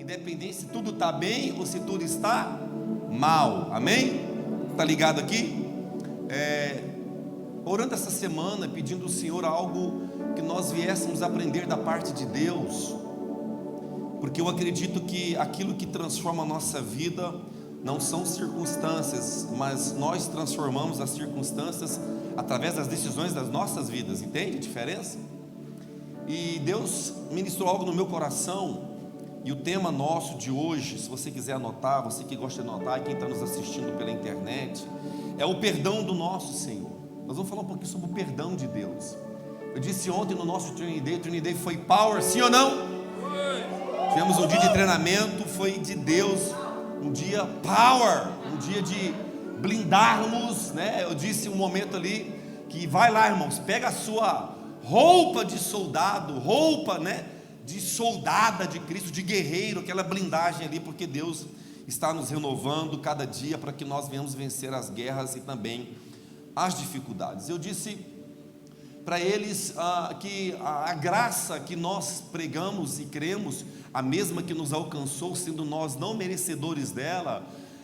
independente se tudo está bem ou se tudo está mal, amém? Está ligado aqui? Orando essa semana, pedindo ao Senhor algo que nós viéssemos aprender da parte de Deus, porque eu acredito que aquilo que transforma a nossa vida não são circunstâncias, mas nós transformamos as circunstâncias através das decisões das nossas vidas, entende a diferença? E Deus ministrou algo no meu coração, e o tema nosso de hoje, se você quiser anotar, você que gosta de anotar, e quem está nos assistindo pela internet, é o perdão do nosso Senhor. Nós vamos falar um pouquinho sobre o perdão de Deus. Eu disse ontem no nosso Trinity Day foi power, sim ou não? Tivemos um dia de treinamento, foi de Deus, um dia power, um dia de blindarmos, né? Eu disse um momento ali, que vai lá, irmãos, pega a sua roupa de soldado, roupa, né, de soldada de Cristo, de guerreiro, aquela blindagem ali, porque Deus está nos renovando cada dia para que nós venhamos vencer as guerras e também as dificuldades. Eu disse para eles que a graça que nós pregamos e cremos, a mesma que nos alcançou, sendo nós não merecedores dela,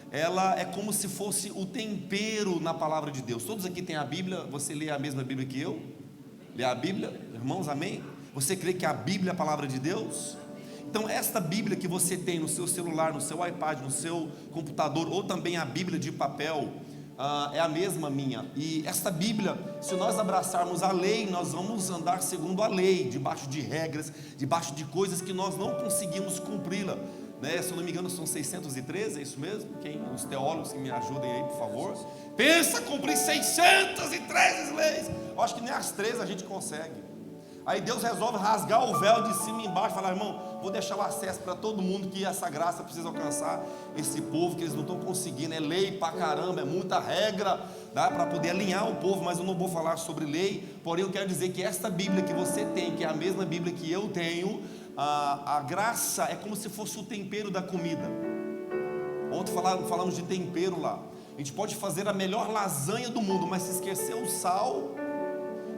ela é como se fosse o tempero na palavra de Deus. Todos aqui têm a Bíblia, você lê a mesma Bíblia que eu? Lê a Bíblia, irmãos, amém? Você crê que a Bíblia é a palavra de Deus? Então esta Bíblia que você tem no seu celular, no seu iPad, no seu computador, ou também a Bíblia de papel, é a mesma minha. E esta Bíblia, se nós abraçarmos a lei, nós vamos andar segundo a lei, debaixo de regras, debaixo de coisas que nós não conseguimos cumpri-la, né? Se eu não me engano são 613, é isso mesmo? Os teólogos que me ajudem aí, por favor. Pensa cumprir 613 leis, eu acho que nem as 13 a gente consegue. Aí Deus resolve rasgar o véu de cima e embaixo e falar: irmão, vou deixar o acesso para todo mundo, que essa graça precisa alcançar esse povo, que eles não estão conseguindo. É lei pra caramba, é muita regra, dá para poder alinhar o povo, mas eu não vou falar sobre lei. Porém eu quero dizer que esta Bíblia que você tem, que é a mesma Bíblia que eu tenho, a graça é como se fosse o tempero da comida. Ontem falamos de tempero lá. A gente pode fazer a melhor lasanha do mundo, mas se esquecer o sal,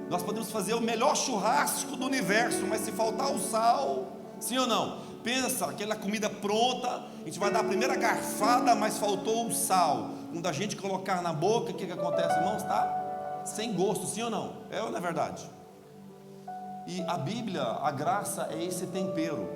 nós podemos fazer o melhor churrasco do universo, mas se faltar o sal, sim ou não? Pensa, aquela comida pronta, a gente vai dar a primeira garfada, mas faltou o sal. Quando a gente colocar na boca, o que acontece, irmãos? Está sem gosto, sim ou não? É ou não é verdade? E a Bíblia, a graça é esse tempero.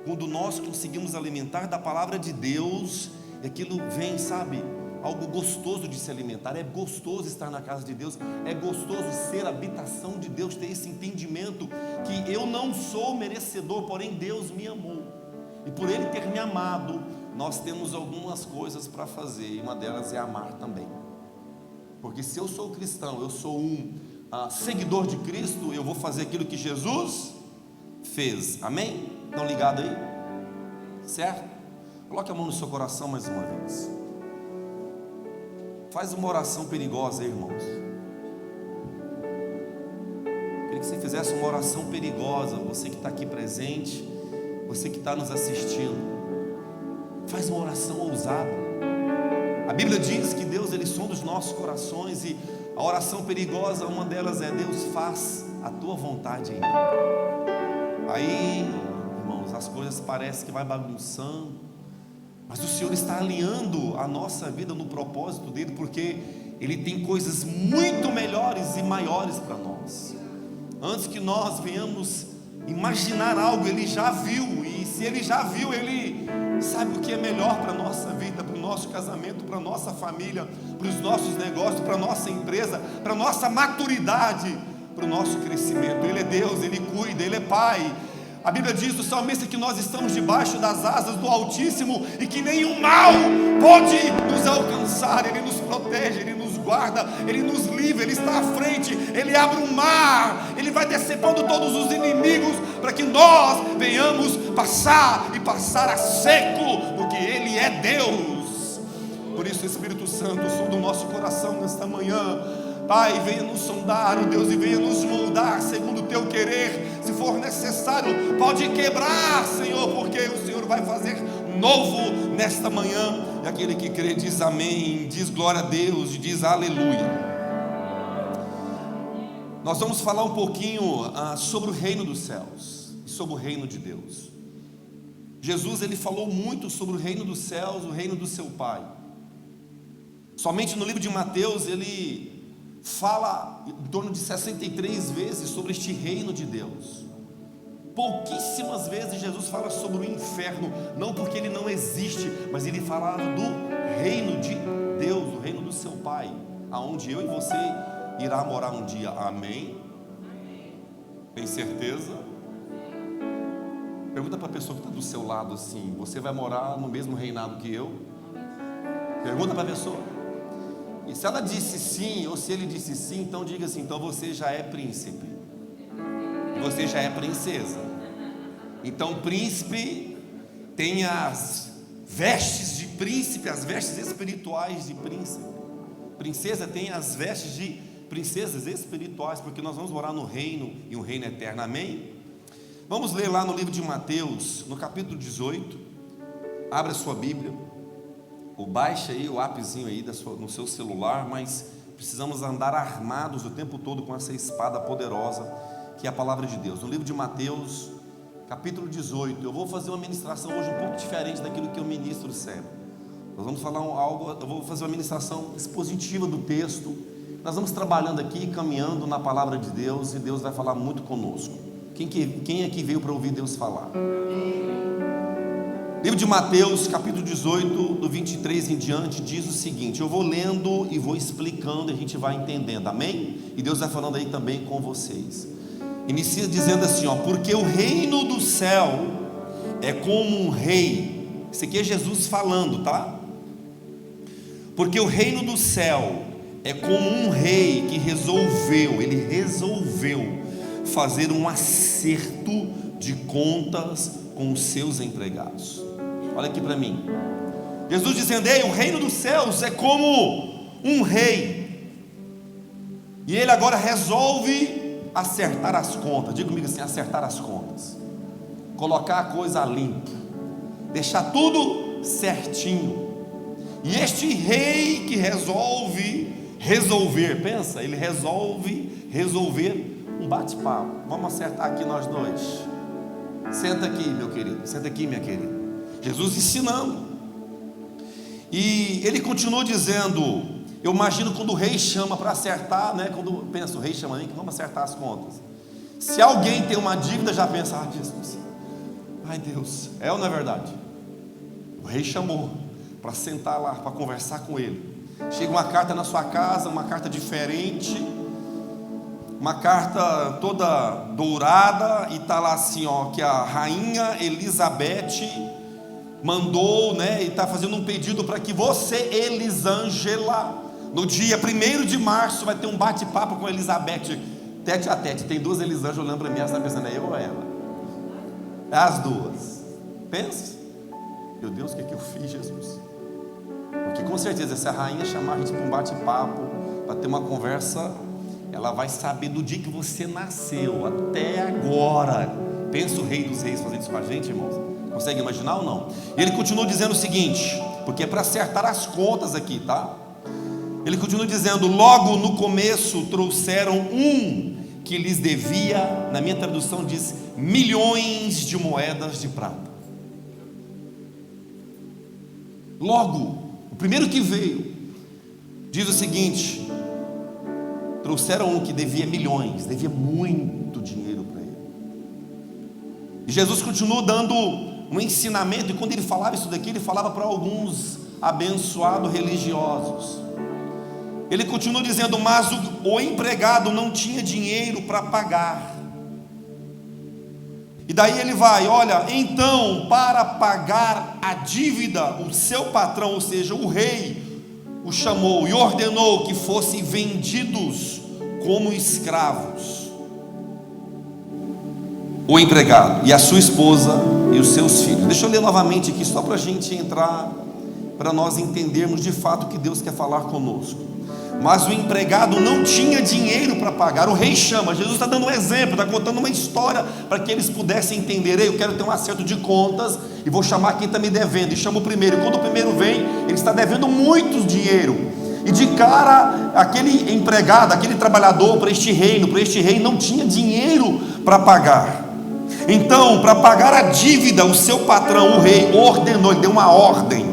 Quando nós conseguimos alimentar da palavra de Deus, aquilo vem, sabe, algo gostoso de se alimentar. É gostoso estar na casa de Deus, é gostoso ser habitação de Deus, ter esse entendimento que eu não sou merecedor, porém Deus me amou, e por Ele ter me amado, nós temos algumas coisas para fazer, e uma delas é amar também. Porque se eu sou cristão, eu sou um seguidor de Cristo, eu vou fazer aquilo que Jesus fez, amém? Estão ligados aí? Certo? Coloque a mão no seu coração mais uma vez. Faz uma oração perigosa aí, irmãos. Queria que você fizesse uma oração perigosa. Você que está aqui presente, você que está nos assistindo, faz uma oração ousada. A Bíblia diz que Deus, Ele sonda os nossos corações, e a oração perigosa, uma delas é: Deus, faz a tua vontade em mim. Aí, irmãos, as coisas parecem que vai bagunçando, mas o Senhor está alinhando a nossa vida no propósito dEle, porque Ele tem coisas muito melhores e maiores para nós. Antes que nós venhamos imaginar algo, Ele já viu, e se Ele já viu, Ele sabe o que é melhor para a nossa vida, para o nosso casamento, para a nossa família, para os nossos negócios, para a nossa empresa, para a nossa maturidade, para o nosso crescimento. Ele é Deus, Ele cuida, Ele é Pai. A Bíblia diz do salmista que nós estamos debaixo das asas do Altíssimo e que nenhum mal pode nos alcançar. Ele nos protege, Ele nos guarda, Ele nos livra, Ele está à frente, Ele abre um mar, Ele vai decepando todos os inimigos para que nós venhamos passar e passar a seco, porque Ele é Deus. Por isso, Espírito Santo, sonda o nosso coração nesta manhã. Pai, venha nos sondar, ó Deus, e venha nos moldar segundo o teu querer. Se for necessário, pode quebrar, Senhor, porque o Senhor vai fazer novo nesta manhã. E aquele que crê diz amém, diz glória a Deus, diz aleluia. Nós vamos falar um pouquinho sobre o reino dos céus e sobre o reino de Deus. Jesus ele falou muito sobre o reino dos céus, o reino do seu Pai. Somente no livro de Mateus ele fala em torno de 63 vezes sobre este reino de Deus. Pouquíssimas vezes Jesus fala sobre o inferno, não porque ele não existe, mas ele fala do reino de Deus, do reino do seu Pai, aonde eu e você irá morar um dia. Amém? Tem certeza? Pergunta para a pessoa que está do seu lado assim: você vai morar no mesmo reinado que eu? Pergunta para a pessoa. E se ela disse sim, ou se ele disse sim, então diga assim: então você já é príncipe, você já é princesa. Então príncipe tem as vestes de príncipe, as vestes espirituais de príncipe. Princesa tem as vestes de princesas espirituais, porque nós vamos morar no reino, e um reino eterno. Amém? Vamos ler lá no livro de Mateus, no capítulo 18. Abra a sua Bíblia, ou baixa aí o appzinho aí no seu celular, mas precisamos andar armados o tempo todo com essa espada poderosa, que é a palavra de Deus. No livro de Mateus, capítulo 18, eu vou fazer uma ministração hoje um pouco diferente daquilo que eu ministro sempre. Nós vamos falar eu vou fazer uma ministração expositiva do texto. Nós vamos trabalhando aqui, caminhando na palavra de Deus, e Deus vai falar muito conosco. Quem aqui veio para ouvir Deus falar? Livro de Mateus, capítulo 18, do 23 em diante, diz o seguinte: eu vou lendo e vou explicando, e a gente vai entendendo, amém? E Deus vai falando aí também com vocês. Inicia dizendo assim, ó: porque o reino do céu é como um rei. Isso aqui é Jesus falando, tá? Porque o reino do céu é como um rei que ele resolveu fazer um acerto de contas com os seus empregados. Olha aqui para mim, Jesus dizendo: ei, o reino dos céus é como um rei, e ele agora resolve acertar as contas. Diga comigo assim: acertar as contas, colocar a coisa limpa, deixar tudo certinho. E este rei que pensa, ele resolve resolver um bate-papo. Vamos acertar aqui nós dois. Senta aqui, meu querido, senta aqui, minha querida. Jesus ensinando. E ele continuou dizendo: eu imagino quando o rei chama para acertar, né? Quando pensa, o rei chama, que vamos acertar as contas. Se alguém tem uma dívida, já pensa: ah, Jesus, ai Deus, é ou não é verdade? O rei chamou para sentar lá, para conversar com ele. Chega uma carta na sua casa, uma carta diferente, uma carta toda dourada, e está lá assim, ó, que a rainha Elizabeth mandou, né, e está fazendo um pedido para que você, Elisângela, no dia 1º de março, vai ter um bate-papo com Elizabeth, tete a tete. Tem duas Elisângela olhando para mim, ela está pensando: é eu ou ela? É as duas. Pensa, meu Deus, o que é que eu fiz, Jesus? Porque com certeza, se a rainha chamar a gente para um bate-papo, para ter uma conversa, ela vai saber do dia que você nasceu até agora. Pensa o rei dos reis fazendo isso com a gente, irmãos. Consegue imaginar ou não? E ele continua dizendo o seguinte, porque é para acertar as contas aqui, tá? Ele continua dizendo: logo no começo trouxeram um que lhes devia, na minha tradução diz, milhões de moedas de prata. Logo, o primeiro que veio, diz o seguinte: trouxeram um que devia milhões, devia muito dinheiro para ele. E Jesus continuou dando um ensinamento, e quando ele falava isso daqui, ele falava para alguns abençoados religiosos. Ele continua dizendo: mas o empregado não tinha dinheiro para pagar. E daí ele vai: olha, então, para pagar a dívida, o seu patrão, ou seja, o rei, o chamou e ordenou que fossem vendidos como escravos, o empregado e a sua esposa e os seus filhos. Deixa eu ler novamente aqui, só para a gente entrar, para nós entendermos de fato o que Deus quer falar conosco. Mas o empregado não tinha dinheiro para pagar. O rei chama, Jesus está dando um exemplo, está contando uma história para que eles pudessem entender. Eu quero ter um acerto de contas e vou chamar quem está me devendo. E chama o primeiro. E quando o primeiro vem, ele está devendo muito dinheiro. E de cara, aquele empregado, aquele trabalhador para este rei não tinha dinheiro para pagar. Então, para pagar a dívida, o seu patrão, o rei, ordenou, ele deu uma ordem,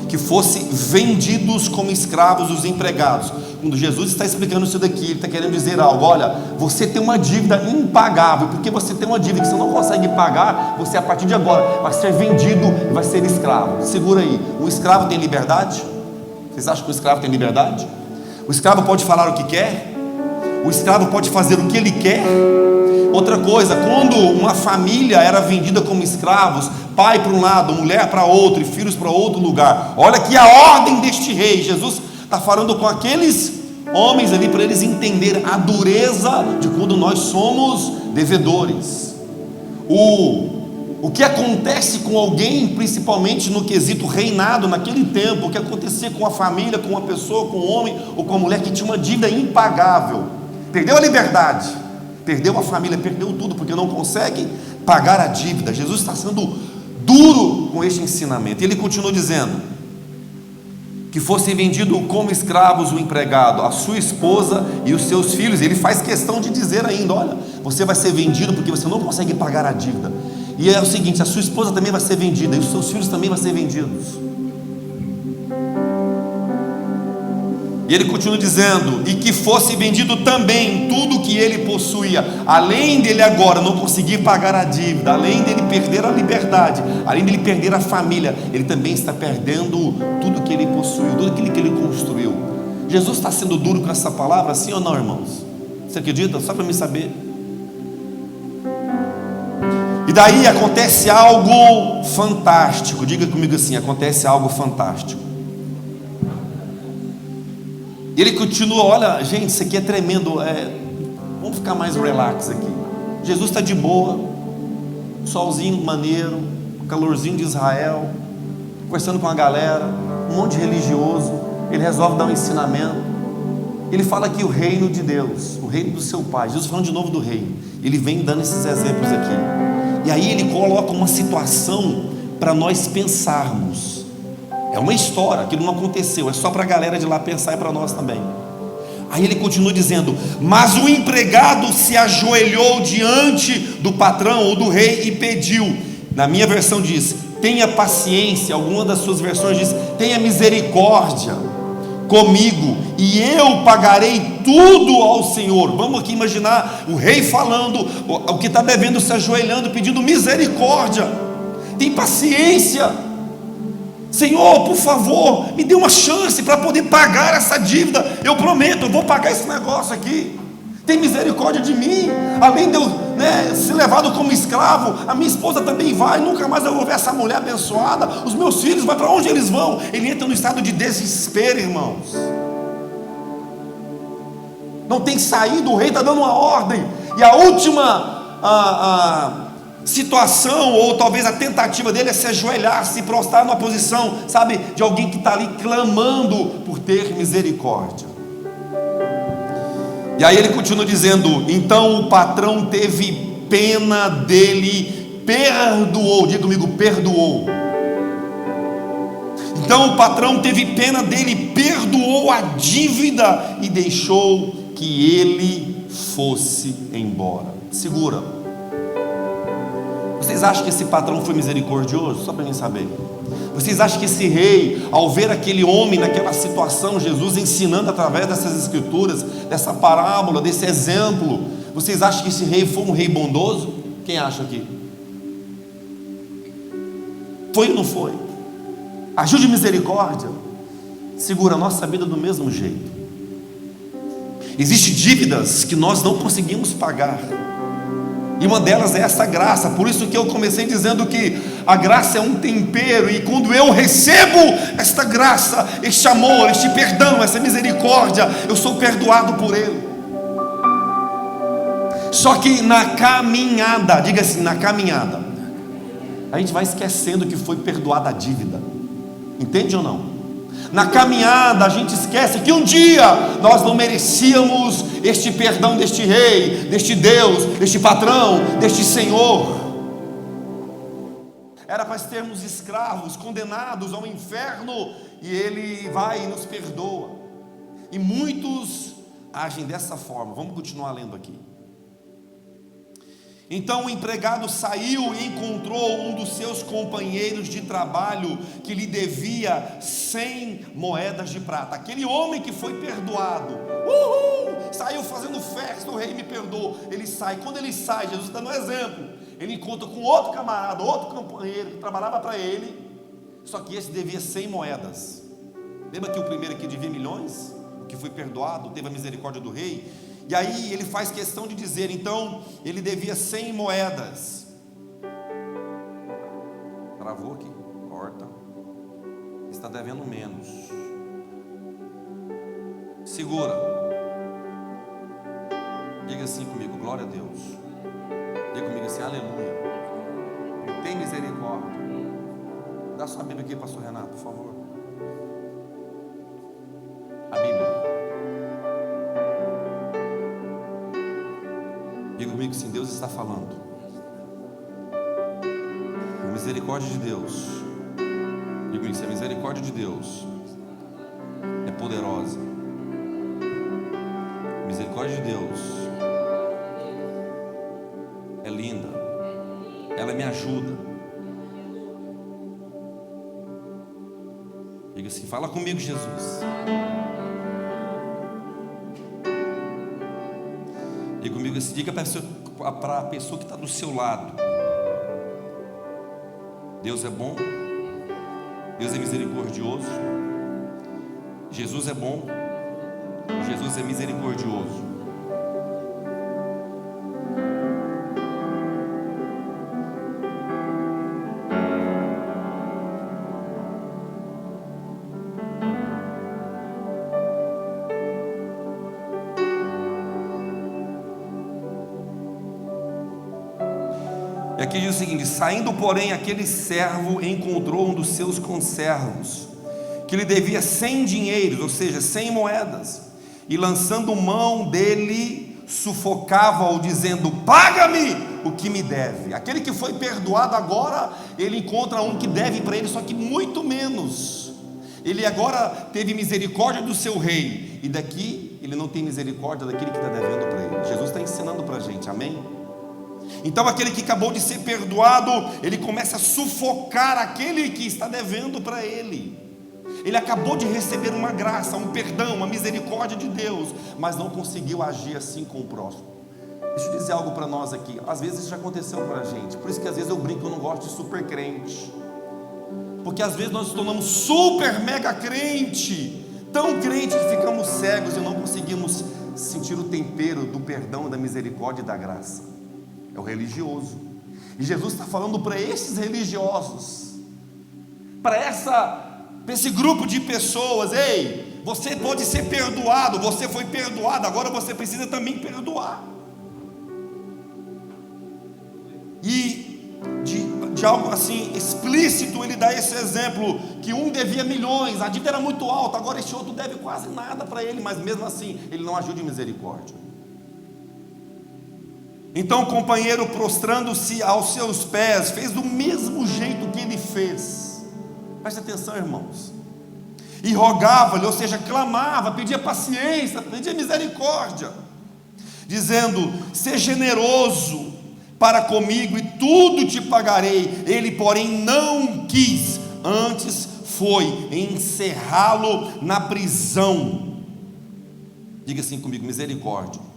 que fossem vendidos como escravos os empregados. Quando Jesus está explicando isso daqui, ele está querendo dizer algo: olha, você tem uma dívida impagável, porque você tem uma dívida que você não consegue pagar, você a partir de agora vai ser vendido e vai ser escravo. Segura aí, o escravo tem liberdade? Vocês acham que o escravo tem liberdade? O escravo pode falar o que quer? O escravo pode fazer o que ele quer? Outra coisa, quando uma família era vendida como escravos, pai para um lado, mulher para outro e filhos para outro lugar, olha que a ordem deste rei, Jesus está falando com aqueles homens ali para eles entenderem a dureza de quando nós somos devedores. O que acontece com alguém, principalmente no quesito reinado naquele tempo, o que acontecia com a família, com uma pessoa, com um homem ou com uma mulher que tinha uma dívida impagável, perdeu a liberdade, perdeu a família, perdeu tudo, porque não consegue pagar a dívida. Jesus está sendo duro com este ensinamento. E ele continua dizendo que fosse vendido como escravos o empregado, a sua esposa e os seus filhos. Ele faz questão de dizer ainda: olha, você vai ser vendido porque você não consegue pagar a dívida. E é o seguinte, a sua esposa também vai ser vendida, e os seus filhos também vão ser vendidos. E ele continua dizendo: e que fosse vendido também tudo que ele possuía. Além dele agora não conseguir pagar a dívida, além dele perder a liberdade, além dele perder a família, ele também está perdendo tudo que ele possuiu, tudo aquilo que ele construiu. Jesus está sendo duro com essa palavra, sim ou não, irmãos? Você acredita? Só para me saber. E daí acontece algo fantástico. Diga comigo assim: acontece algo fantástico. E ele continua: olha, gente, isso aqui é tremendo, vamos ficar mais relax aqui. Jesus está de boa, solzinho maneiro, calorzinho de Israel, conversando com a galera, um monte de religioso. Ele resolve dar um ensinamento. Ele fala aqui o reino de Deus, o reino do seu Pai. Jesus falando de novo do reino. Ele vem dando esses exemplos aqui. E aí ele coloca uma situação para nós pensarmos. É uma história, aquilo não aconteceu, é só para a galera de lá pensar e para nós também. Aí ele continua dizendo: mas o empregado se ajoelhou diante do patrão ou do rei e pediu. Na minha versão diz: tenha paciência. Alguma das suas versões diz: tenha misericórdia comigo e eu pagarei tudo ao Senhor. Vamos aqui imaginar o rei falando, o que está devendo se ajoelhando, pedindo misericórdia. Tem paciência, Senhor, por favor, me dê uma chance para poder pagar essa dívida. Eu prometo, eu vou pagar esse negócio aqui. Tem misericórdia de mim. Além de eu ser levado como escravo, a minha esposa também vai. Nunca mais eu vou ver essa mulher abençoada. Os meus filhos, vai para onde eles vão? Ele entra no estado de desespero, irmãos. Não tem saída, o rei está dando uma ordem. E a última situação, ou talvez a tentativa dele, é se ajoelhar, se prostrar numa posição, sabe, de alguém que está ali clamando por ter misericórdia. E aí ele continua dizendo: então o patrão teve pena dele, perdoou. Diga comigo: perdoou. Então o patrão teve pena dele, perdoou a dívida e deixou que ele fosse embora. Segura. Vocês acham que esse patrão foi misericordioso? Só para mim saber. Vocês acham que esse rei, ao ver aquele homem naquela situação, Jesus ensinando através dessas escrituras, dessa parábola, desse exemplo, vocês acham que esse rei foi um rei bondoso? Quem acha aqui? Foi ou não foi? Agiu de misericórdia? Segura a nossa vida do mesmo jeito. Existem dívidas que nós não conseguimos pagar, e uma delas é essa graça. Por isso que eu comecei dizendo que a graça é um tempero, e quando eu recebo esta graça, este amor, este perdão, essa misericórdia, eu sou perdoado por Ele. Só que na caminhada, diga assim, na caminhada, a gente vai esquecendo que foi perdoada a dívida. Entende ou não? Na caminhada a gente esquece que um dia nós não merecíamos este perdão deste rei, deste Deus, deste patrão, deste Senhor. Era para sermos escravos, condenados ao inferno, e Ele vai e nos perdoa. E muitos agem dessa forma. Vamos continuar lendo aqui. Então o empregado saiu e encontrou um dos seus companheiros de trabalho que lhe devia 100 moedas de prata. Aquele homem que foi perdoado, saiu fazendo festa, o rei me perdoou. Ele sai, quando ele sai, Jesus está no exemplo, ele encontra com outro camarada, outro companheiro que trabalhava para ele, só que esse devia 100 moedas. Lembra que o primeiro aqui devia milhões? O que foi perdoado, teve a misericórdia do rei. E aí ele faz questão de dizer, então, ele devia 100 moedas. Travou aqui, corta. Está devendo menos. Segura. Diga assim comigo, glória a Deus. Diga comigo assim, aleluia. Tem misericórdia. Dá sua Bíblia aqui, pastor Renato, por favor. A Bíblia. Diga comigo sim, Deus está falando. A misericórdia de Deus. Diga comigo sim, a misericórdia de Deus é poderosa. A misericórdia de Deus é linda. Ela me ajuda. Diga assim, fala comigo, Jesus. Diga comigo assim, diga para a pessoa que está do seu lado: Deus é bom, Deus é misericordioso, Jesus é bom, Jesus é misericordioso. E aqui diz o seguinte: saindo, porém, aquele servo encontrou um dos seus conservos, que lhe devia 100 dinheiros, ou seja, 100 moedas, e lançando mão dele, sufocava-o, dizendo: paga-me o que me deve. Aquele que foi perdoado agora, ele encontra um que deve para ele, só que muito menos. Ele agora teve misericórdia do seu rei, e daqui ele não tem misericórdia daquele que está devendo para ele. Jesus está ensinando para a gente, amém? Então aquele que acabou de ser perdoado, ele começa a sufocar aquele que está devendo para ele. Ele acabou de receber uma graça, um perdão, uma misericórdia de Deus, mas não conseguiu agir assim com o próximo. Deixa eu dizer algo para nós aqui. Às vezes isso já aconteceu para a gente. Por isso que às vezes eu brinco que eu não gosto de super crente, porque às vezes nós nos tornamos super mega crente, tão crente que ficamos cegos e não conseguimos sentir o tempero do perdão, da misericórdia e da graça. É o religioso. E Jesus está falando para esses religiosos, para esse grupo de pessoas: ei, você pode ser perdoado, você foi perdoado, agora você precisa também perdoar. E de algo assim explícito, ele dá esse exemplo, que um devia milhões, a dívida era muito alta, agora este outro deve quase nada para ele, mas mesmo assim ele não agiu de misericórdia. Então o companheiro, prostrando-se aos seus pés, fez do mesmo jeito que ele fez. Preste atenção, irmãos. E rogava-lhe, ou seja, clamava, pedia paciência, pedia misericórdia, dizendo: seja generoso para comigo e tudo te pagarei. Ele, porém, não quis, antes foi encerrá-lo na prisão. Diga assim comigo: misericórdia,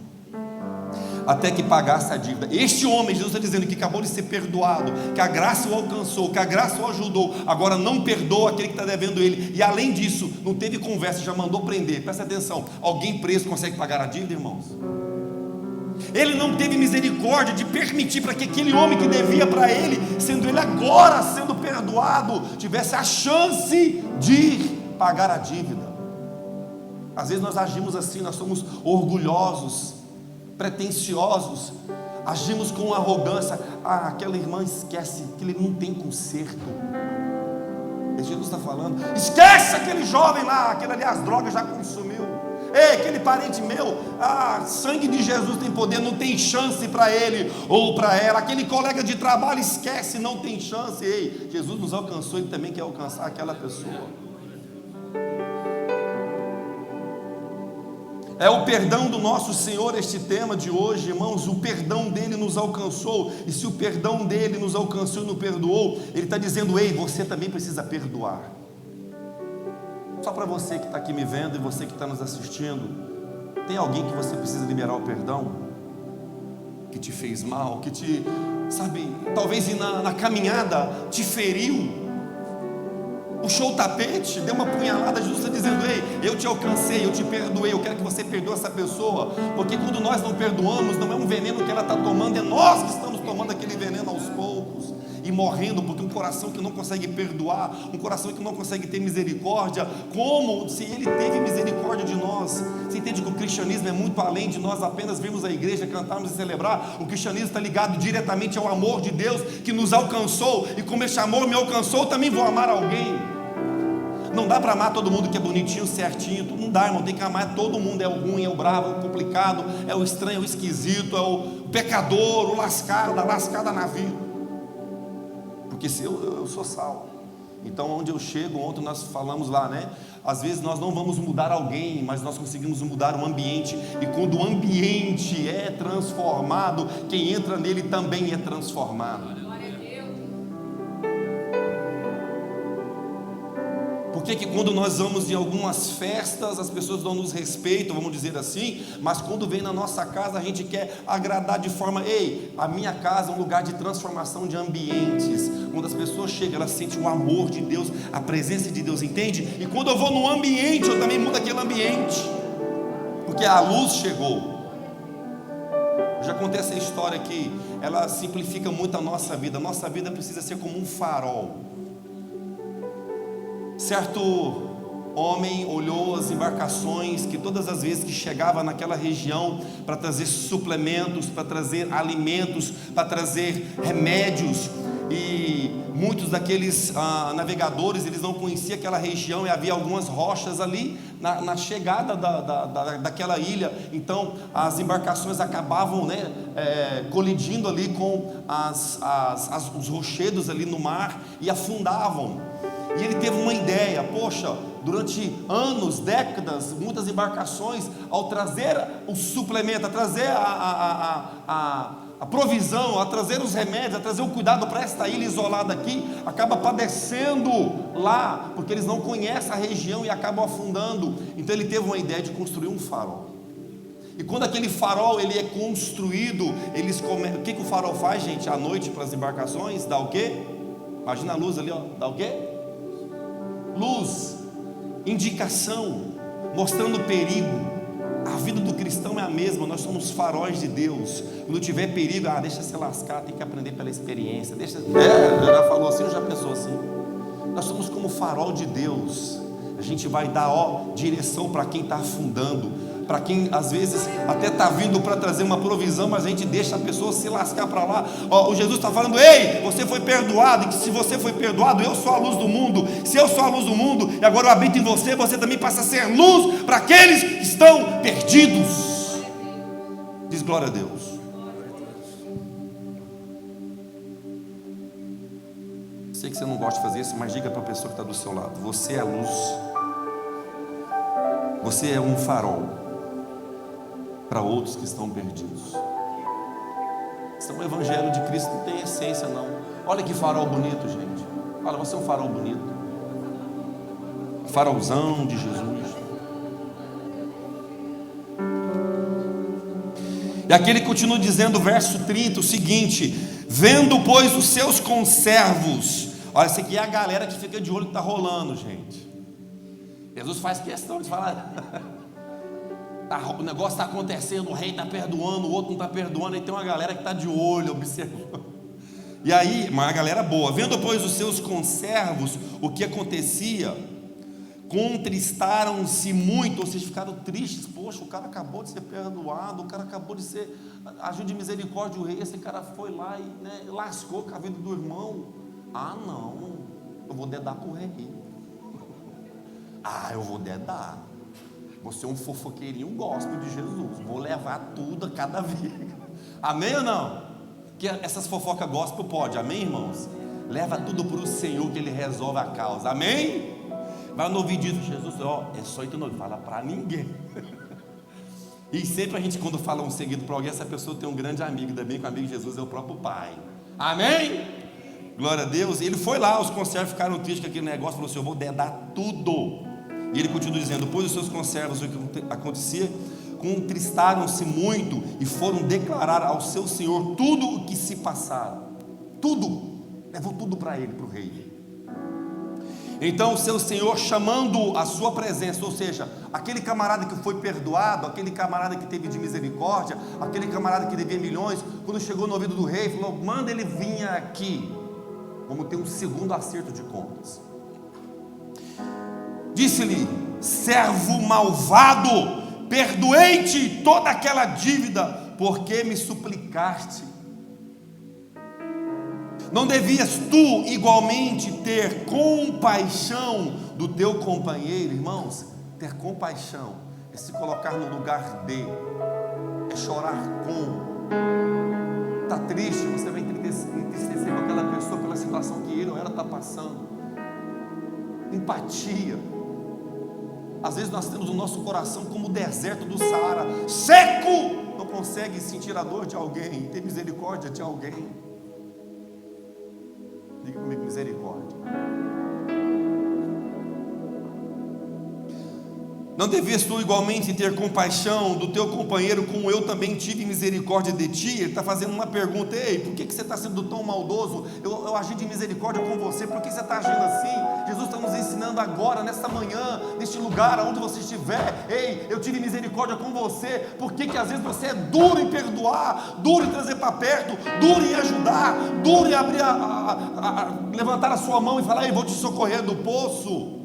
até que pagasse a dívida. Este homem, Jesus está dizendo que acabou de ser perdoado, que a graça o alcançou, que a graça o ajudou, agora não perdoa aquele que está devendo ele, e além disso, não teve conversa, já mandou prender. Presta atenção, alguém preso consegue pagar a dívida, irmãos? Ele não teve misericórdia de permitir para que aquele homem que devia para ele, sendo ele agora sendo perdoado, tivesse a chance de pagar a dívida. Às vezes nós agimos assim, nós somos orgulhosos, pretensiosos, agimos com arrogância. Aquela irmã esquece que ele não tem conserto. Jesus está falando: esquece aquele jovem lá, aquele ali as drogas já consumiu. Ei, aquele parente meu, sangue de Jesus tem poder, não tem chance para ele ou para ela. Aquele colega de trabalho, esquece, não tem chance. Ei, Jesus nos alcançou, ele também quer alcançar aquela pessoa. É o perdão do nosso Senhor este tema de hoje, irmãos. O perdão dele nos alcançou, e se o perdão dele nos alcançou e nos perdoou, ele está dizendo: ei, você também precisa perdoar. Só para você que está aqui me vendo e você que está nos assistindo, tem alguém que você precisa liberar o perdão? Que te fez mal, que te, sabe, talvez na caminhada te feriu, puxou o tapete, deu uma punhalada justa dizendo: ei, eu te alcancei, eu te perdoei, eu quero que você perdoe essa pessoa. Porque quando nós não perdoamos, não é um veneno que ela está tomando, é nós que estamos tomando aquele veneno aos poucos e morrendo, porque um coração que não consegue perdoar, um coração que não consegue ter misericórdia, como se ele teve misericórdia de nós? Você entende que o cristianismo é muito além de nós apenas virmos à igreja, cantarmos e celebrar. O cristianismo está ligado diretamente ao amor de Deus que nos alcançou, e como esse amor me alcançou, eu também vou amar alguém. Não dá para amar todo mundo que é bonitinho, certinho, não dá, irmão. Tem que amar todo mundo. É o ruim, é o bravo, é o complicado, é o estranho, é o esquisito, é o pecador, o lascado, a lascada na vida. Porque se eu sou sal. Então onde eu chego, ontem nós falamos lá, né? Às vezes nós não vamos mudar alguém, mas nós conseguimos mudar o ambiente. E quando o ambiente é transformado, quem entra nele também é transformado. Por que quando nós vamos em algumas festas, as pessoas não nos respeitam, vamos dizer assim, mas quando vem na nossa casa, a gente quer agradar de forma: ei, a minha casa é um lugar de transformação de ambientes. Quando as pessoas chegam, elas sentem o amor de Deus, a presença de Deus, entende? E quando eu vou no ambiente, eu também mudo aquele ambiente, porque a luz chegou. Eu já contei essa história aqui, ela simplifica muito a nossa vida. A nossa vida precisa ser como um farol. Certo homem olhou as embarcações que todas as vezes que chegava naquela região para trazer suplementos, para trazer alimentos, para trazer remédios, e muitos daqueles navegadores, eles não conheciam aquela região, e havia algumas rochas ali na chegada daquela ilha. Então as embarcações acabavam, né, colidindo ali com os rochedos ali no mar e afundavam. E ele teve uma ideia: poxa, durante anos, décadas, muitas embarcações, ao trazer o suplemento, a trazer a provisão, a trazer os remédios, a trazer o cuidado para esta ilha isolada aqui, acaba padecendo lá, porque eles não conhecem a região e acabam afundando. Então ele teve uma ideia de construir um farol. E quando aquele farol ele é construído, o que o farol faz, gente, à noite para as embarcações? Dá o quê? Imagina a luz ali, ó. Dá o quê? Luz, indicação, mostrando perigo. A vida do cristão é a mesma. Nós somos faróis de Deus. Quando tiver perigo, deixa se lascar, tem que aprender pela experiência. Já falou assim ou já pensou assim? Nós somos como farol de Deus. A gente vai dar direção para quem está afundando, para quem às vezes até está vindo para trazer uma provisão, mas a gente deixa a pessoa se lascar para lá. O Jesus está falando: ei, você foi perdoado, e que se você foi perdoado, eu sou a luz do mundo. Se eu sou a luz do mundo e agora eu habito em você, você também passa a ser luz para aqueles que estão perdidos. Diz glória a Deus. Sei que você não gosta de fazer isso, mas diga para a pessoa que está do seu lado: você é a luz, você é um farol para outros que estão perdidos. O evangelho de Cristo não tem essência, não. Olha que farol bonito, gente. Olha, você é um farol bonito, farolzão de Jesus. E aqui ele continua dizendo, verso 30, o seguinte: vendo pois os seus conservos. Olha, isso aqui é a galera que fica de olho que está rolando, gente. Jesus faz questão de falar o negócio está acontecendo, o rei está perdoando, o outro não está perdoando, e tem uma galera que está de olho, observando. E aí, uma galera boa, vendo pois os seus conservos o que acontecia, contristaram-se muito, ou seja, ficaram tristes. Poxa, o cara acabou de ser perdoado, o cara acabou de ser agiu de misericórdia, o rei, esse cara foi lá e, né, lascou com a vida do irmão. Não, eu vou dedar para o rei. Eu vou dedar. Você é um fofoqueirinho gospel de Jesus. Vou levar tudo a cada vez. Amém ou não? Que essas fofocas gospel pode. Amém, irmãos? Leva tudo para o Senhor, que Ele resolve a causa. Amém? Vai no ouvido disso, Jesus, é só entre nós. Fala para ninguém. E sempre a gente, quando fala um segredo para alguém, essa pessoa tem um grande amigo, ainda bem que o amigo de Jesus é o próprio Pai. Amém? Glória a Deus. Ele foi lá, os conservos ficaram tristes com aquele negócio, falou assim: eu vou dar tudo. E ele continua dizendo: depois dos seus conservos, o que acontecia, contristaram-se muito e foram declarar ao seu senhor tudo o que se passara. Tudo, levou tudo para ele, para o rei. Então o seu senhor, chamando a sua presença, ou seja, aquele camarada que foi perdoado, aquele camarada que teve de misericórdia, aquele camarada que devia milhões, quando chegou no ouvido do rei, falou: manda ele vir aqui, vamos ter um segundo acerto de contas. Disse-lhe: servo malvado, perdoei-te toda aquela dívida, porque me suplicaste. Não devias tu igualmente ter compaixão do teu companheiro? Irmãos, ter compaixão é se colocar no lugar de, é chorar com. Está triste, você vai entristecer com aquela pessoa pela situação que ele ou ela está passando. Empatia. Às vezes nós temos o nosso coração como o deserto do Saara, seco, não consegue sentir a dor de alguém, ter misericórdia de alguém. Diga comigo: misericórdia. Não devias tu igualmente ter compaixão do teu companheiro, como eu também tive misericórdia de ti? Ele está fazendo uma pergunta: ei, por que você está sendo tão maldoso? Eu agi de misericórdia com você, por que você está agindo assim? Jesus está nos ensinando agora, nesta manhã, neste lugar, aonde você estiver: ei, eu tive misericórdia com você. Por que às vezes você é duro em perdoar, duro em trazer para perto, duro em ajudar, duro em abrir levantar a sua mão e falar: ei, vou te socorrer do poço,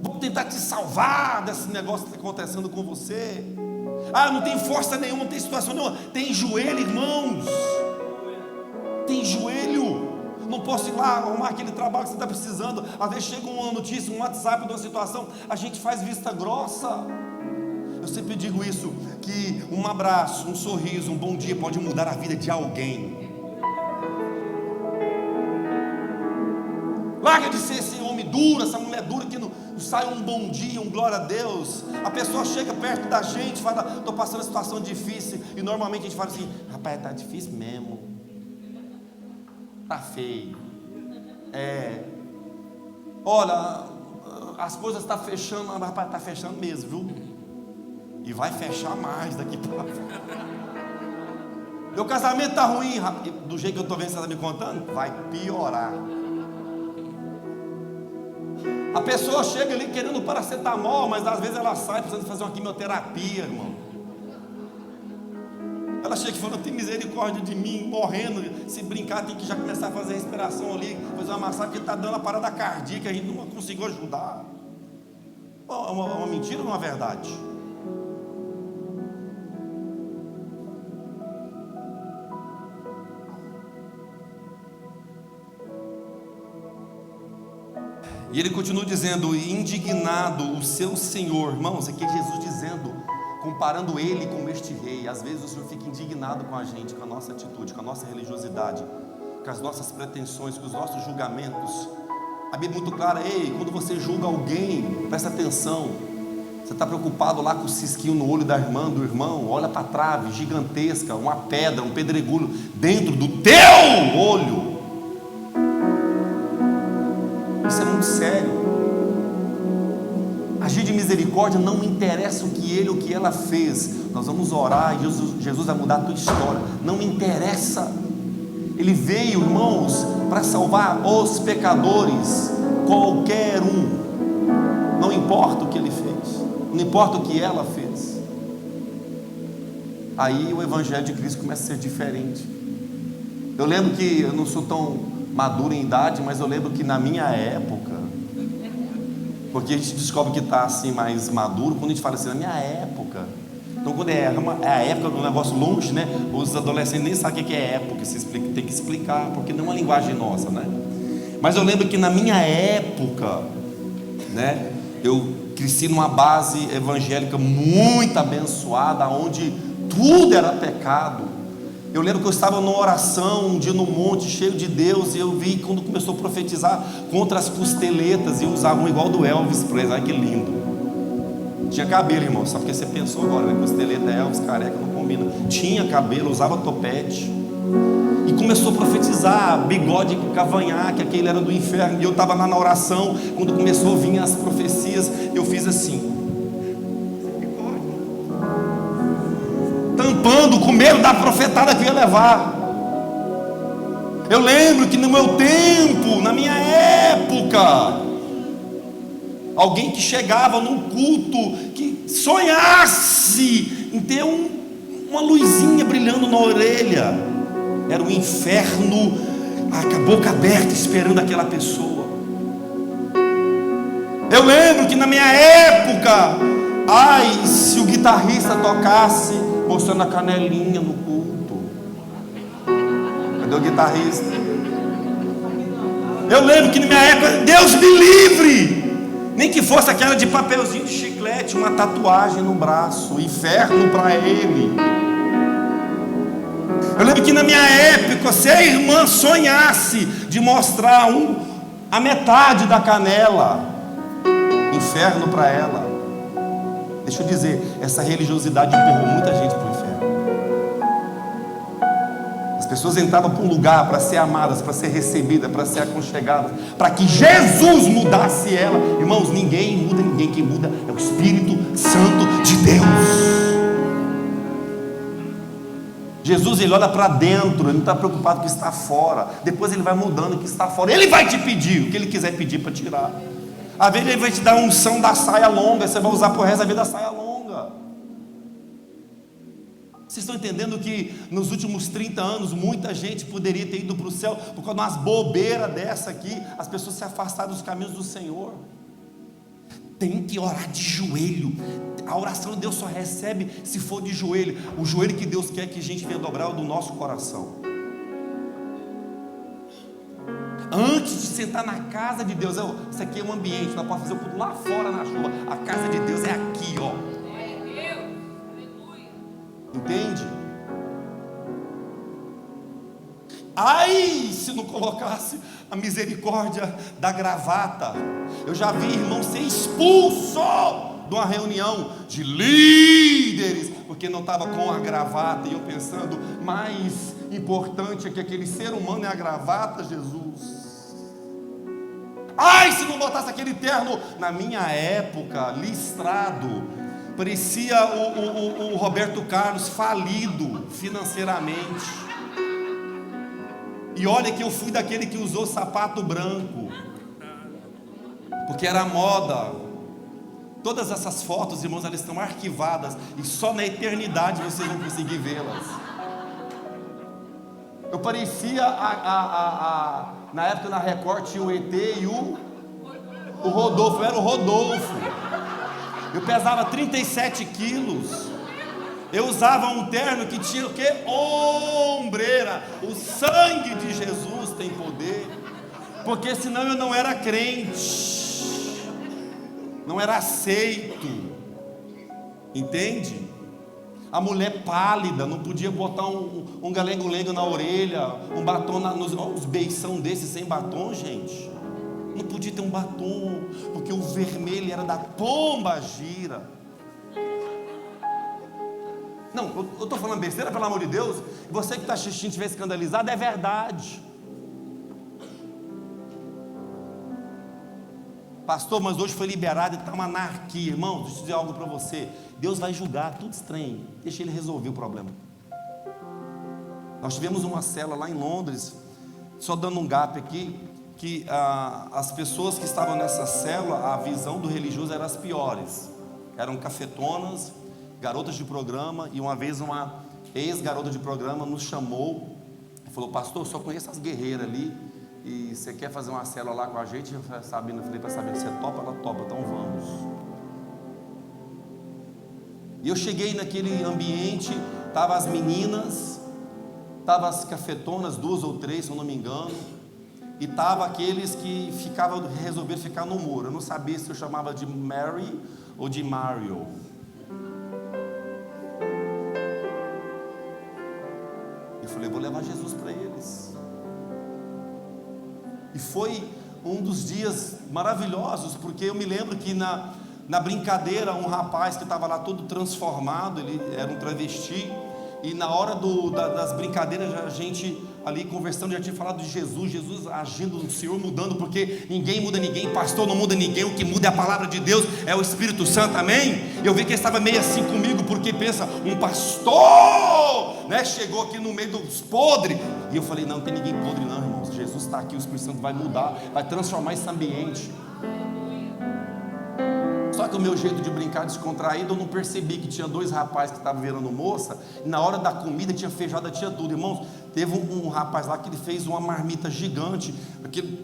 vou tentar te salvar desse negócio que está acontecendo com você. Ah, não tem força nenhuma, não tem situação nenhuma. Tem joelho, irmãos. Tem joelho. Não posso ir lá arrumar aquele trabalho que você está precisando. Às vezes chega uma notícia, um WhatsApp de uma situação, a gente faz vista grossa. Eu sempre digo isso, que um abraço, um sorriso, um bom dia pode mudar a vida de alguém. Larga de ser esse homem duro, essa mulher dura que não sai um bom dia, um glória a Deus. A pessoa chega perto da gente, fala: estou passando uma situação difícil. E normalmente a gente fala assim: rapaz, está difícil mesmo, está feio. Olha, as coisas estão fechando, mas rapaz, está fechando mesmo, viu? E vai fechar mais daqui para frente. Meu casamento está ruim, do jeito que eu estou vendo, você está me contando, vai piorar. A pessoa chega ali querendo paracetamol, mas às vezes ela sai precisando fazer uma quimioterapia, irmão. Ela chega e fala: tem misericórdia de mim, morrendo. Se brincar, tem que já começar a fazer a respiração ali, fazer uma massagem, porque está dando uma parada cardíaca, a gente não conseguiu ajudar. É uma mentira ou uma verdade? E ele continua dizendo: indignado o seu senhor. Irmãos, aqui é Jesus dizendo, comparando ele com este rei. Às vezes o Senhor fica indignado com a gente, com a nossa atitude, com a nossa religiosidade, com as nossas pretensões, com os nossos julgamentos. A Bíblia é muito clara: ei, quando você julga alguém, presta atenção. Você está preocupado lá com o cisquinho no olho da irmã, do irmão, olha para a trave gigantesca, uma pedra, um pedregulho dentro do teu olho. Isso é muito sério. Agir de misericórdia não interessa o que ele ou o que ela fez. Nós vamos orar e Jesus vai mudar a tua história. Não interessa. Ele veio, irmãos, para salvar os pecadores, qualquer um. Não importa o que ele fez, não importa o que ela fez. Aí o evangelho de Cristo começa a ser diferente. Eu lembro que eu não sou tão maduro em idade, mas eu lembro que na minha época, porque a gente descobre que está assim mais maduro quando a gente fala assim: na minha época. Então quando é a época do negócio longe, né? Os adolescentes nem sabem o que é época, tem que explicar, porque não é uma linguagem nossa, né? Mas eu lembro que na minha época, né, eu cresci numa base evangélica muito abençoada, onde tudo era pecado. Eu lembro que eu estava numa oração um dia no monte, cheio de Deus, e eu vi quando começou a profetizar contra as costeletas, e usavam igual do Elvis Presley. Ai, que lindo! Tinha cabelo, irmão, só porque você pensou agora, né? Costeleta, Elvis, careca, não combina. Tinha cabelo, usava topete. E começou a profetizar, bigode, cavanhaque, aquele era do inferno. E eu estava lá na oração, quando começou a vir as profecias, eu fiz assim, tampando, com medo da profetada que ia levar. Eu lembro que no meu tempo, na minha época, alguém que chegava num culto, que sonhasse em ter uma luzinha brilhando na orelha, era o inferno, a boca aberta, esperando aquela pessoa. Eu lembro que na minha época, ai, se o guitarrista tocasse mostrando a canelinha no culto. Cadê o guitarrista? Eu lembro que na minha época, Deus me livre, nem que fosse aquela de papelzinho de chiclete, uma tatuagem no braço, inferno para ele. Eu lembro que na minha época, se a irmã sonhasse de mostrar a metade da canela, inferno para ela. Deixa eu dizer, essa religiosidade empurrou muita gente para o inferno. As pessoas entravam para um lugar para ser amadas, para ser recebidas, para ser aconchegadas, para que Jesus mudasse ela. Irmãos, ninguém muda ninguém, quem muda é o Espírito Santo de Deus. Jesus, ele olha para dentro, ele não está preocupado com o que está fora. Depois ele vai mudando o que está fora. Ele vai te pedir o que ele quiser pedir para tirar. Às vezes ele vai te dar a unção da saia longa, você vai usar por resto da vida a saia longa. Vocês estão entendendo que nos últimos 30 anos muita gente poderia ter ido para o céu por causa de umas bobeiras dessa aqui, as pessoas se afastaram dos caminhos do Senhor. Tem que orar de joelho. A oração de Deus só recebe se for de joelho. O joelho que Deus quer que a gente venha dobrar é o do nosso coração. Antes de sentar na casa de Deus, isso aqui é um ambiente, nós podemos fazer o culto lá fora na chuva. A casa de Deus é aqui, ó. Entende? Ai, se não colocasse a misericórdia da gravata. Eu já vi irmão ser expulso de uma reunião de líderes, porque não estava com a gravata. E eu pensando, mais importante é que aquele ser humano é a gravata, Jesus. Ai, se não botasse aquele terno, na minha época, listrado, parecia o Roberto Carlos falido financeiramente. E olha que eu fui daquele que usou sapato branco, porque era moda. Todas essas fotos, irmãos, elas estão arquivadas, e só na eternidade vocês vão conseguir vê-las. Eu parecia na época na Record tinha o ET e o Rodolfo. Eu era o Rodolfo. Eu pesava 37 quilos. Eu usava um terno que tinha o quê? Ombreira. O sangue de Jesus tem poder. Porque senão eu não era crente, não era aceito. Entende? A mulher pálida, não podia botar um galengo-lengo na orelha, um batom uns beição desses sem batom, gente. Não podia ter um batom, porque o vermelho era da pomba gira. Não, eu estou falando besteira, pelo amor de Deus. Você que está assistindo, estiver escandalizado, é verdade. Pastor, mas hoje foi liberado e está uma anarquia. Irmão, deixa eu dizer algo para você. Deus vai julgar tudo estranho. Deixa ele resolver o problema. Nós tivemos uma célula lá em Londres, só dando um gap aqui, que as pessoas que estavam nessa célula, a visão do religioso era as piores. Eram cafetonas, garotas de programa, e uma vez uma ex-garota de programa nos chamou e falou: pastor, eu só conheço as guerreiras ali, e você quer fazer uma célula lá com a gente? Eu falei para Sabina, você topa? Ela topa, então vamos. E eu cheguei naquele ambiente, estavam as meninas, estavam as cafetonas, 2 ou 3, se eu não me engano, e estavam aqueles que resolveram ficar no muro. Eu não sabia se eu chamava de Mary ou de Mario. Eu falei, vou levar Jesus para eles. E foi um dos dias maravilhosos, porque eu me lembro que Na brincadeira, um rapaz que estava lá todo transformado, ele era um travesti, e na hora das brincadeiras, a gente ali conversando, já tinha falado de Jesus, Jesus agindo no Senhor, mudando, porque ninguém muda ninguém, pastor não muda ninguém, o que muda é a palavra de Deus, é o Espírito Santo, amém? Eu vi que ele estava meio assim comigo, porque pensa, um pastor, né, chegou aqui no meio dos podres, e eu falei, não tem ninguém podre não, irmãos, Jesus está aqui, o Espírito Santo vai mudar, vai transformar esse ambiente. Só que o meu jeito de brincar descontraído, eu não percebi que tinha dois rapazes que estavam virando moça, e na hora da comida tinha feijoada, tinha tudo, irmãos. Teve um rapaz lá que ele fez uma marmita gigante,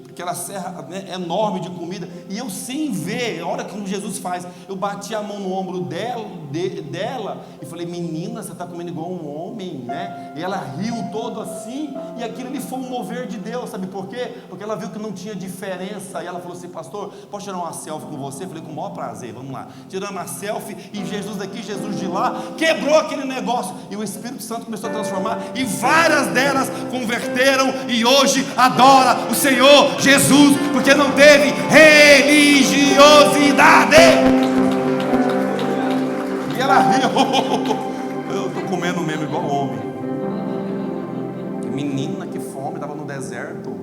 aquela serra, né, enorme de comida, e eu sem ver, a hora que Jesus faz, eu bati a mão no ombro dela e falei, menina, você está comendo igual um homem, né? E ela riu todo assim, e aquilo ali foi um mover de Deus, sabe por quê? Porque ela viu que não tinha diferença, e ela falou assim, pastor, posso tirar uma selfie com você? Eu falei, com o maior prazer, vamos lá. Tirando uma selfie, e Jesus daqui, Jesus de lá, quebrou aquele negócio, e o Espírito Santo começou a transformar, e várias delas converteram e hoje adora o Senhor Jesus, porque não teve religiosidade. E ela riu. Eu estou comendo mesmo igual homem. Menina, que fome, estava no deserto.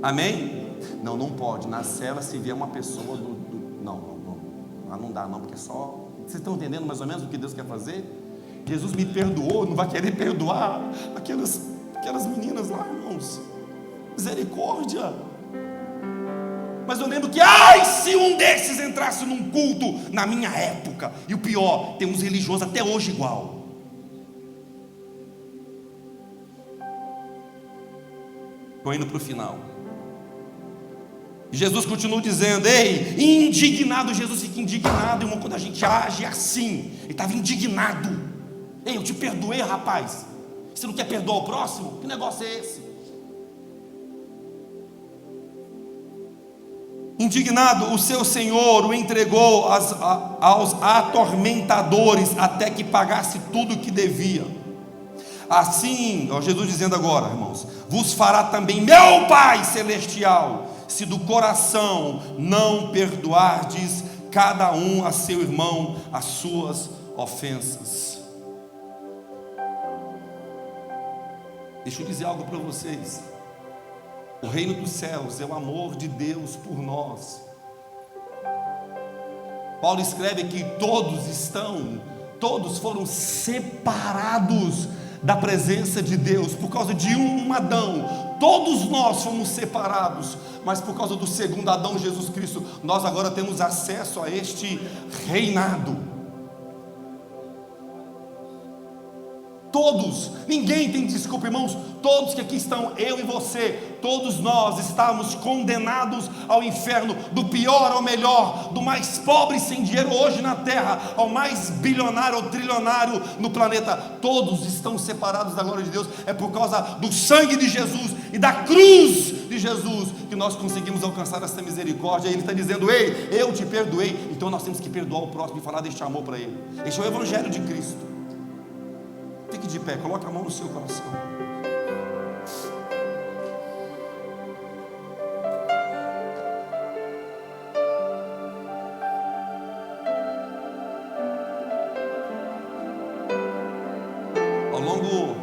Amém? Não, não pode. Na cela, se vier uma pessoa não dá não, porque só. Vocês estão entendendo mais ou menos o que Deus quer fazer? Jesus me perdoou, não vai querer perdoar aquelas meninas lá, irmãos. Misericórdia. Mas eu lembro que, se um desses entrasse num culto na minha época, e o pior, tem uns religiosos até hoje igual. Estou indo para o final. Jesus continua dizendo, ei, indignado, Jesus fica indignado, irmão, quando a gente age assim, ele estava indignado. Ei, eu te perdoei, rapaz. Você não quer perdoar o próximo? Que negócio é esse? Indignado, o seu senhor o entregou aos atormentadores até que pagasse tudo o que devia. Assim, Jesus dizendo agora, irmãos, vos fará também meu Pai Celestial, se do coração não perdoardes cada um a seu irmão as suas ofensas. Deixa eu dizer algo para vocês. O reino dos céus é o amor de Deus por nós. Paulo escreve que todos foram separados da presença de Deus por causa de um Adão. Todos nós fomos separados, mas por causa do segundo Adão, Jesus Cristo, nós agora temos acesso a este reinado. Todos, ninguém tem desculpa, irmãos. Todos que aqui estão, eu e você, todos nós estamos condenados ao inferno, do pior ao melhor, do mais pobre sem dinheiro hoje na terra, ao mais bilionário ou trilionário no planeta. Todos estão separados da glória de Deus. É por causa do sangue de Jesus e da cruz de Jesus que nós conseguimos alcançar essa misericórdia. Ele está dizendo, ei, eu te perdoei. Então nós temos que perdoar o próximo e falar deste amor para ele. Este é o evangelho de Cristo. Fique de pé, coloque a mão no seu coração. Ao longo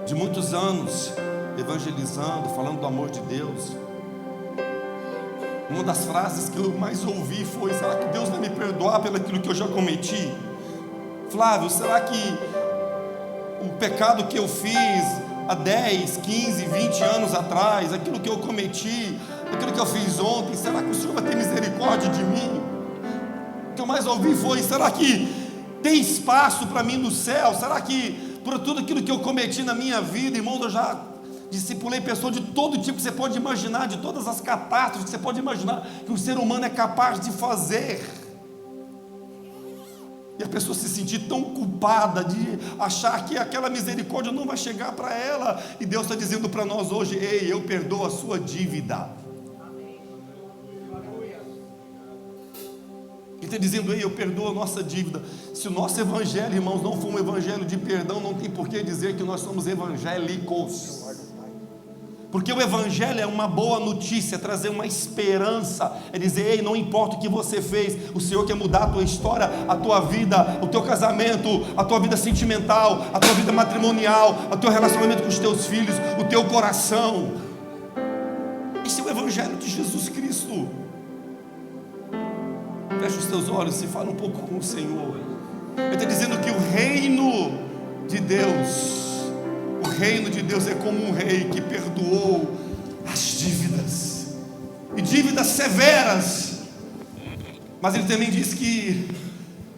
de muitos anos evangelizando, falando do amor de Deus, uma das frases que eu mais ouvi foi: será que Deus vai me perdoar pelo aquilo que eu já cometi? Flávio, será que o pecado que eu fiz há 10, 15, 20 anos atrás, aquilo que eu cometi, aquilo que eu fiz ontem, será que o Senhor vai ter misericórdia de mim? O que eu mais ouvi foi: será que tem espaço para mim no céu? Será que por tudo aquilo que eu cometi na minha vida, irmãos, eu já discipulei pessoas de todo tipo que você pode imaginar, de todas as catástrofes que você pode imaginar que o ser humano é capaz de fazer. E a pessoa se sentir tão culpada de achar que aquela misericórdia não vai chegar para ela. E Deus está dizendo para nós hoje: ei, eu perdoo a sua dívida. Ele está dizendo: ei, eu perdoo a nossa dívida. Se o nosso evangelho, irmãos, não for um evangelho de perdão, não tem por que dizer que nós somos evangélicos. Porque o Evangelho é uma boa notícia, é trazer uma esperança, é dizer: ei, não importa o que você fez, o Senhor quer mudar a tua história, a tua vida, o teu casamento, a tua vida sentimental, a tua vida matrimonial, o teu relacionamento com os teus filhos, o teu coração. Esse é o Evangelho de Jesus Cristo. Fecha os teus olhos e fala um pouco com o Senhor. Ele está dizendo que o reino de Deus é como um rei que perdoou as dívidas, e dívidas severas. Mas ele também diz que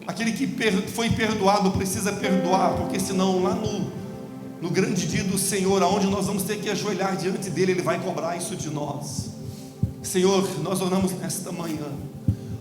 aquele que foi perdoado precisa perdoar, porque senão lá no grande dia do Senhor, aonde nós vamos ter que ajoelhar diante dele, ele vai cobrar isso de nós. Senhor, nós oramos nesta manhã,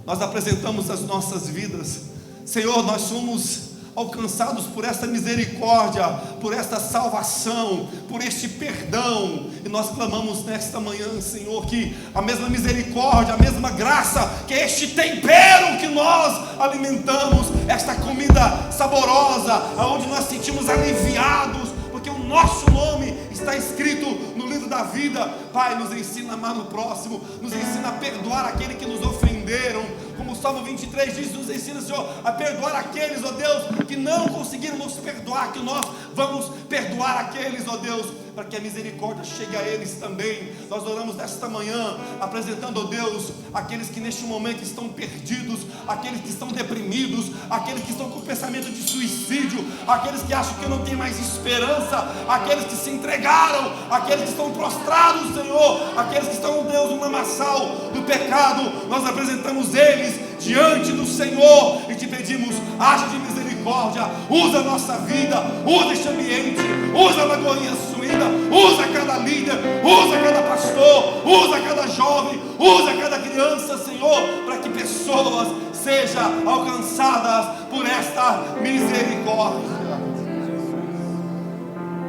nós apresentamos as nossas vidas. Senhor, nós somos alcançados por esta misericórdia, por esta salvação, por este perdão, e nós clamamos nesta manhã, Senhor, que a mesma misericórdia, a mesma graça, que é este tempero que nós alimentamos, esta comida saborosa, aonde nós sentimos aliviados, porque o nosso nome está escrito no livro da vida. Pai, nos ensina a amar no próximo, nos ensina a perdoar aquele que nos ofenderam, como o Salmo 23 diz, nos ensina, Senhor, a perdoar aqueles, ó Deus, que não conseguiram nos perdoar, que nós vamos perdoar aqueles, ó Deus, para que a misericórdia chegue a eles também. Nós oramos nesta manhã, apresentando, ó Deus, aqueles que neste momento estão perdidos, aqueles que estão deprimidos, aqueles que estão com pensamento de suicídio, aqueles que acham que não tem mais esperança, aqueles que se entregaram, aqueles que estão prostrados, Senhor, aqueles que estão, ó Deus, no lamaçal do pecado. Nós apresentamos eles diante do Senhor e te pedimos: haja de misericórdia, usa a nossa vida, usa este ambiente, usa a Lagoinha Suína, usa cada líder, usa cada pastor, usa cada jovem, usa cada criança, Senhor, para que pessoas sejam alcançadas por esta misericórdia.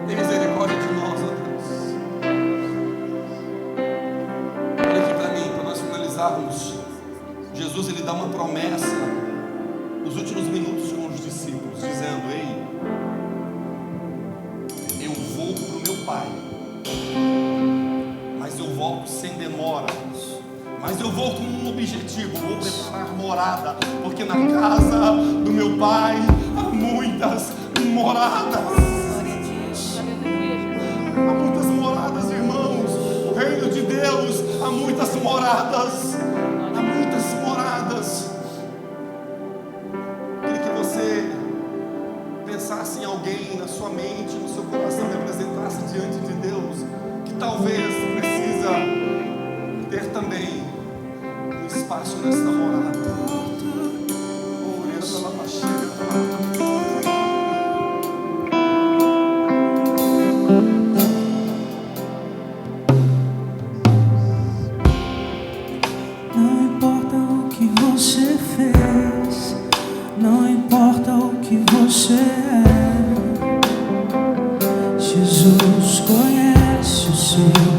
Tem misericórdia de nós, ó Deus. Olha aqui para mim, para nós finalizarmos. Jesus, ele dá uma promessa nos últimos minutos com os discípulos, dizendo: ei, eu vou para o meu Pai, mas eu volto sem demora, mas eu vou com um objetivo: vou preparar morada, porque na casa do meu Pai há muitas moradas. Há muitas moradas, irmãos. O reino de Deus há muitas moradas. Há muitas moradas. Queria que você pensasse em alguém na sua mente, no seu coração, e apresentasse diante de Deus, que talvez precisa ter também um espaço nesta morada. Não importa o que você é, Jesus conhece o seu